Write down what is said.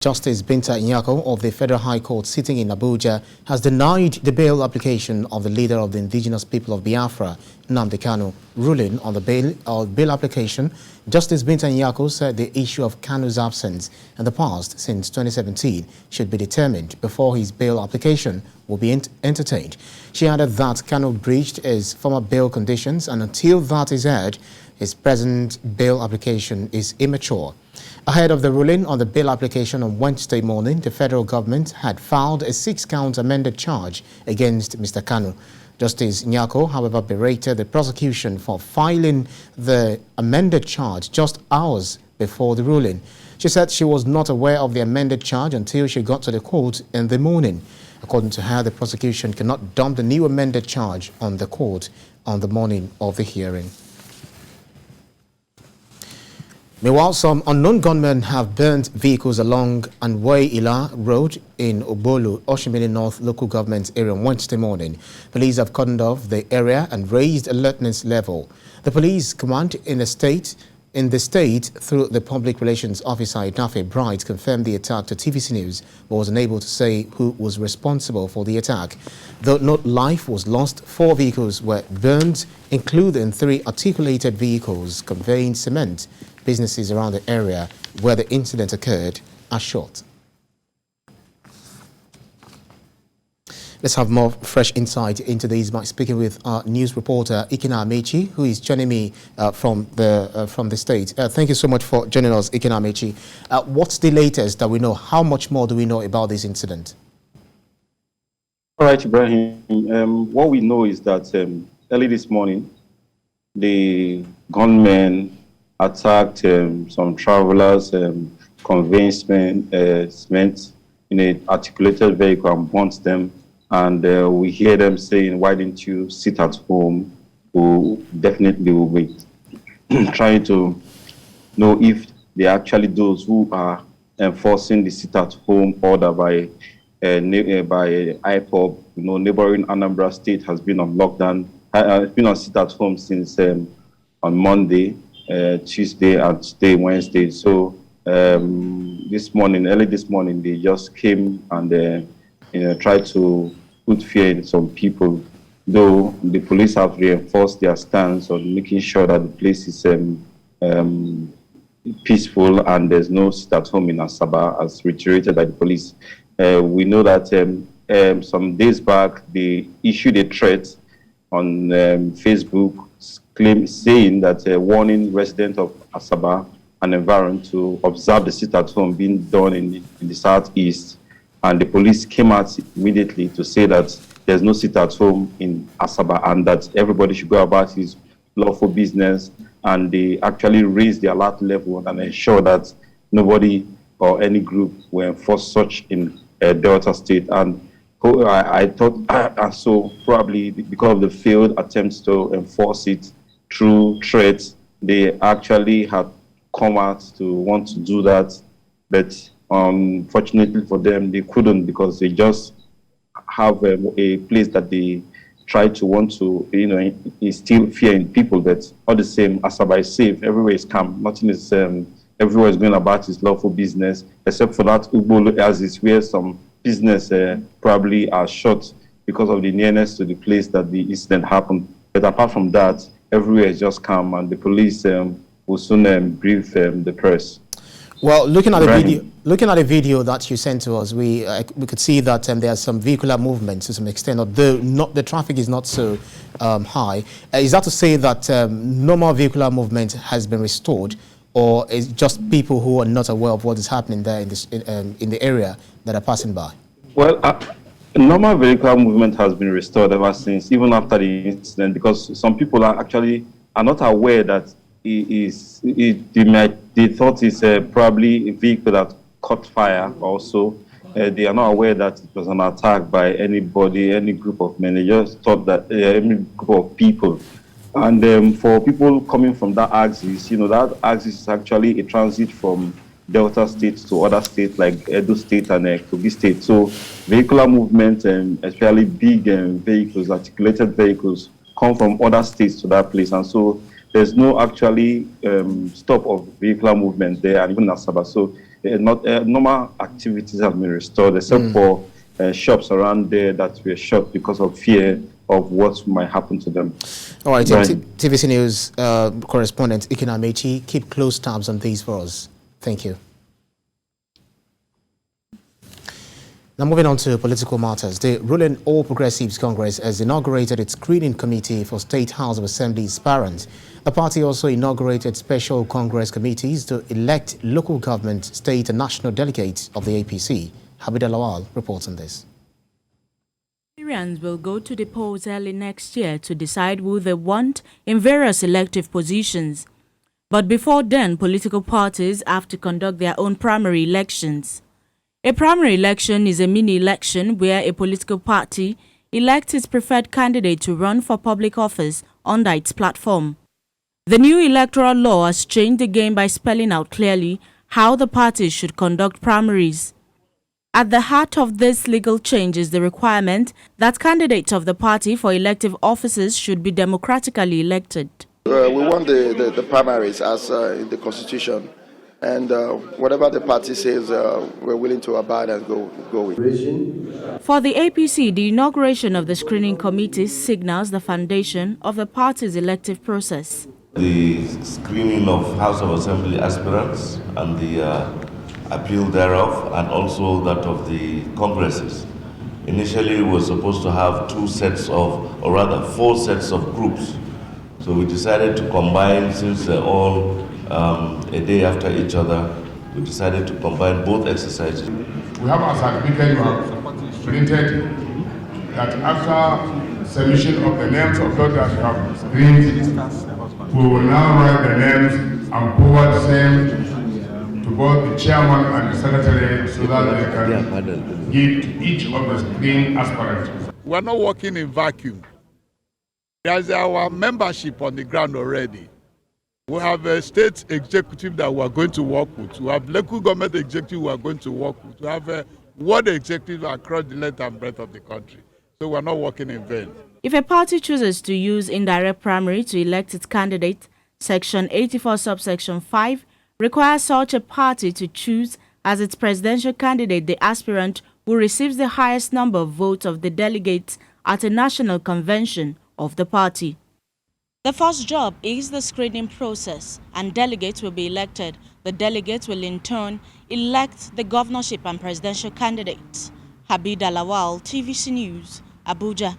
Justice Binta Nyako of the Federal High Court sitting in Abuja has denied the bail application of the leader of the Indigenous People of Biafra, Nnamdi Kanu. Ruling on the bail application, Justice Binta Nyako said the issue of Kanu's absence in the past since 2017 should be determined before his bail application will be entertained. She added that Kanu breached his former bail conditions, and until that is heard, his present bail application is immature. Ahead of the ruling on the bail application on Wednesday morning, the federal government had filed a 6-count amended charge against Mr. Kanu. Justice Nyako, however, berated the prosecution for filing the amended charge just hours before the ruling. She said she was not aware of the amended charge until she got to the court in the morning. According to her, the prosecution cannot dump the new amended charge on the court on the morning of the hearing. Meanwhile, some unknown gunmen have burnt vehicles along ANWAI-ILLAH Road in Obolu, Oshimili North local government area on Wednesday morning. Police have cordoned off the area and raised alertness level. The police command in the state through the public relations officer Idafe Bright confirmed the attack to TVC News, but was unable to say who was responsible for the attack. Though no life was lost, 4 vehicles were burned, including 3 articulated vehicles conveying cement. Businesses around the area where the incident occurred are shut. Let's have more fresh insight into this by speaking with our news reporter Ikena Amechi, who is joining me from the state. Thank you so much for joining us, Ikena Amechi. What's the latest that we know? How much more do we know about this incident? All right, Ibrahim. What we know is that early this morning, the gunmen attacked some travelers, conveying cement in an articulated vehicle and burnt them. And we hear them saying, "Why didn't you sit at home?" Who definitely will be trying to know if they're actually those who are enforcing the sit-at-home order by IPOB. You know, neighboring Anambra State has been on lockdown. It's been on sit-at-home since on Monday, Tuesday, and today, Wednesday. So early this morning, they just came and tried to put fear in some people. Though the police have reinforced their stance on making sure that the place is peaceful and there's no sit-at-home in Asaba, as reiterated by the police. We know that some days back they issued a threat on Facebook, saying that warning residents of Asaba and environment to observe the sit-at-home being done in the southeast, and the police came out immediately to say that there's no sit-at-home in Asaba and that everybody should go about his lawful business, and they actually raised the alert level and ensure that nobody or any group will enforce such in Delta State. And I thought, so probably because of the failed attempts to enforce it through threats, they actually had come out to want to do that, but unfortunately for them, they couldn't, because they just have a place that they try to want to, instill fear in people. But all the same, Asaba is safe, everywhere is calm, nothing is, everywhere is going about its lawful business, except for that Ubolo as is where some business probably are shut because of the nearness to the place that the incident happened. But apart from that, everywhere is just calm, and the police will soon brief the press. Well, looking at the video that you sent to us, we could see that there are some vehicular movements to some extent, although the traffic is not so high. Is that to say that normal vehicular movement has been restored, or is just people who are not aware of what is happening there in the area that are passing by? Well, normal vehicular movement has been restored ever since, even after the incident, because some people are not aware that they thought it's probably a vehicle that caught fire also. They are not aware that it was an attack by anybody, any group of men. They just thought that any group of people. And for people coming from that axis, that axis is actually a transit from Delta State to other states like Edo State and Kogi State. So vehicular movement, and especially big vehicles, articulated vehicles, come from other states to that place. And so there's no actually stop of vehicular movement there, and even Asaba. So normal activities have been restored, except for shops around there that were shut because of fear of what might happen to them. All right, TVC News correspondent Iken Amechi, keep close tabs on these for us. Thank you. Now moving on to political matters, the ruling All Progressives Congress has inaugurated its screening committee for State House of Assembly aspirants. The party also inaugurated special Congress committees to elect local government, state and national delegates of the APC. Habida Lawal reports on this. Nigerians will go to the polls early next year to decide who they want in various elective positions. But before then, political parties have to conduct their own primary elections. A primary election is a mini-election where a political party elects its preferred candidate to run for public office under its platform. The new electoral law has changed the game by spelling out clearly how the parties should conduct primaries. At the heart of this legal change is the requirement that candidates of the party for elective offices should be democratically elected. We want the primaries as in the Constitution. And whatever the party says, we're willing to abide and go with. For the APC, the inauguration of the screening committee signals the foundation of the party's elective process. The screening of House of Assembly aspirants and the appeal thereof, and also that of the congresses. Initially, we were supposed to have 4 sets of groups. So we decided to combine, since they're all a day after each other, we decided to combine both exercises. We have a certificate you have printed that after submission of the names of those that have screened, we will now write the names and forward them to both the chairman and the secretary so that they can give to each of the screened aspirants. We are not working in vacuum. There's our membership on the ground already. We have a state executive that we are going to work with. We have local government executive we are going to work with. We have a ward executive across the length and breadth of the country. So we are not working in vain. If a party chooses to use indirect primary to elect its candidate, Section 84 subsection 5 requires such a party to choose as its presidential candidate the aspirant who receives the highest number of votes of the delegates at a national convention of the party. The first job is the screening process, and delegates will be elected. The delegates will in turn elect the governorship and presidential candidates. Habida Lawal, TVC News, Abuja.